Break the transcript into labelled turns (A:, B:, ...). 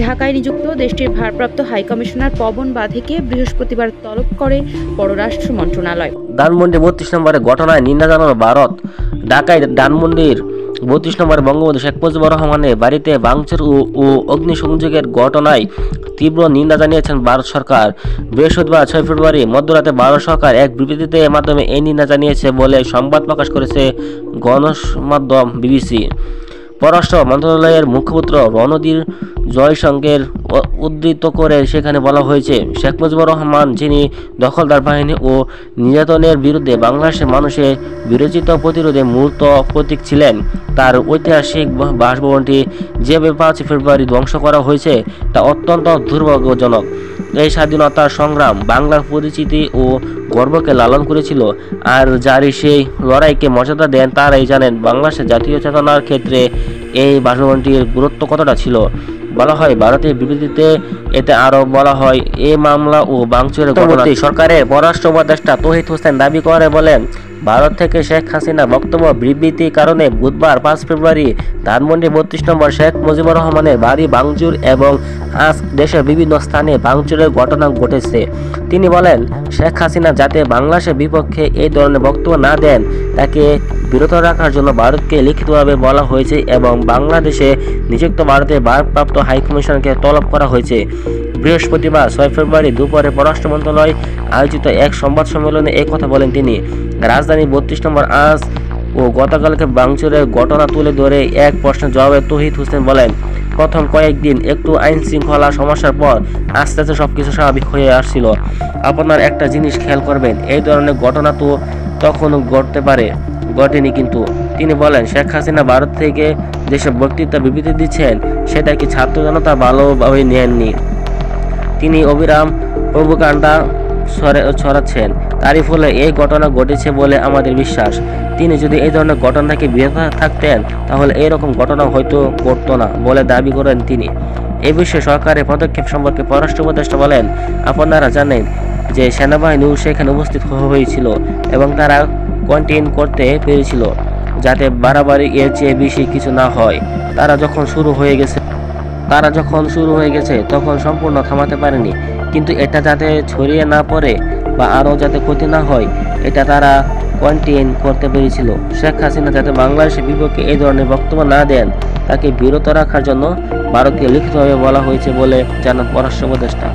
A: ঢাকায় নিযুক্ত দেশটির ভারপ্রাপ্ত হাইকমিশনার পবন বাঁধেকে বৃহস্পতিবার তলব করে পররাষ্ট্র মন্ত্রণালয়।
B: ধানমন্ডি ৩২ নম্বরের ঘটনায় নিন্দা জানানো ভারত। ঢাকায় ধানমন্ডির ৩২ নম্বরে বঙ্গবন্ধু শেখ মুজিবুর রহমানের বাড়িতে ভাঙচুর ও অগ্নিসংযোগের ঘটনায় তীব্র নিন্দা জানিয়েছেন ভারত সরকার। বৃহস্পতিবার ৬ ফেব্রুয়ারি মধ্যরাতে ভারত সরকার এক বিবৃতির মাধ্যমে এই নিন্দা জানিয়েছে বলে সংবাদ প্রকাশ করেছে গণমাধ্যম বিবিসি। পররাষ্ট্র মন্ত্রণালয়ের মুখপাত্র রণধীর জয়শঙ্করের উদ্ধৃত করে সেখানে বলা হয়েছে, শেখ মুজিবুর রহমান, যিনি দখলদার বাহিনী ও নির্যাতনের বিরুদ্ধে বাংলাদেশের মানুষের বিরোচিত প্রতিরোধে মূর্ত প্রতীক ছিলেন। তার ঐতিহাসিক বাসভবনটি যেভাবে ৫ ফেব্রুয়ারি ধ্বংস করা হয়েছে তা অত্যন্ত দুর্ভাগ্যজনক। এই স্বাধীনতার সংগ্রাম বাংলার পরিচিতি ও গর্বকে লালন করেছিল, আর যারা সেই লড়াইকে মর্যাদা দেন তারাই জানেন বাংলাদেশের জাতীয় চেতনার ক্ষেত্রে এই বাসভবনটির গুরুত্ব কতটা ছিল। বলা হয় ভারতের বিবৃতিতে, এতে আরও বলা হয়, এই মামলা ও ভাঙচুরের ঘটনা সরকারের পররাষ্ট্র উপদেষ্টা তৌহিদ হোসেন দাবি করে বলেন, ভারত থেকে শেখ হাসিনা বক্তব্য বিবৃতির কারণে বুধবার ৫ ফেব্রুয়ারি ধানমন্ডি ৩২ নম্বর শেখ মুজিবুর রহমানের বাড়ি ভাঙচুর এবং আজ দেশের বিভিন্ন স্থানে ভাঙচুরের ঘটনা ঘটেছে। তিনি বলেন, শেখ হাসিনা যাতে বাংলাদেশের বিপক্ষে এই ধরনের বক্তব্য না দেন তাকে বিরত রাখার জন্য ভারতকে লিখিতভাবে বলা হয়েছে এবং বাংলাদেশে নিযুক্ত ভারতের ভারপ্রাপ্ত হাইকমিশনকে তলব করা হয়েছে। বৃহস্পতিবার ৬ ফেব্রুয়ারি দুপুরে পররাষ্ট্র মন্ত্রণালয় আয়োজিত এক সংবাদ সম্মেলনে এই কথা বলেন তিনি। রাজধানী ৩২ নম্বর আজ ও গতকালকে ভাঙচুরের ঘটনা তুলে ধরে এক প্রশ্নের জবাবে তৌহিদ হোসেন বলেন, প্রথম কয়েকদিন একটু আইন শৃঙ্খলা সমস্যার পর আস্তে আস্তে সবকিছু স্বাভাবিক হয়ে আসছিল। আপনার একটা জিনিস খেয়াল করবেন, এই ধরনের ঘটনা তো তখনও ঘটতে পারে, ঘটেনি। কিন্তু তিনি বলেন, শেখ হাসিনা ভারত থেকে যেসব বক্তৃতা বিবৃতি দিচ্ছেন সেটা কি ছাত্র জনতা ভালোভাবে নেননি। তিনি অবিরাম প্রোপাগান্ডা ছড়াচ্ছেন, তারই ফলে এই ঘটনা ঘটেছে বলে আমাদের বিশ্বাস। তিনি যদি এই ধরনের ঘটনা থেকে বিরত থাকতেন তাহলে এইরকম ঘটনা হয়তো ঘটতো না বলে দাবি করেন তিনি। এই বিষয়ে সরকারের পদক্ষেপ সম্পর্কে পররাষ্ট্র উপদেষ্টা বলেন, আপনারা জানেন যে সেনাবাহিনীও সেখানে উপস্থিত হয়েছিল এবং তারা কন্টেইন করতে পেরেছিল যাতে বাড়াবাড়ি এর চেয়ে বেশি কিছু না হয়। তারা যখন শুরু হয়ে গেছে তখন সম্পূর্ণ থামাতে পারেনি, কিন্তু এটা যাতে ছড়িয়ে না পড়ে বা আরও যাতে ক্ষতি না হয় এটা তারা কন্টেইন করতে পেরেছিল। শেখ হাসিনা যাতে বাংলাদেশের বিপক্ষে এই ধরনের বক্তব্য না দেন তাকে বিরত রাখার জন্য ভারতকে লিখিতভাবে বলা হয়েছে বলে জানান পররাষ্ট্র উপদেষ্টা।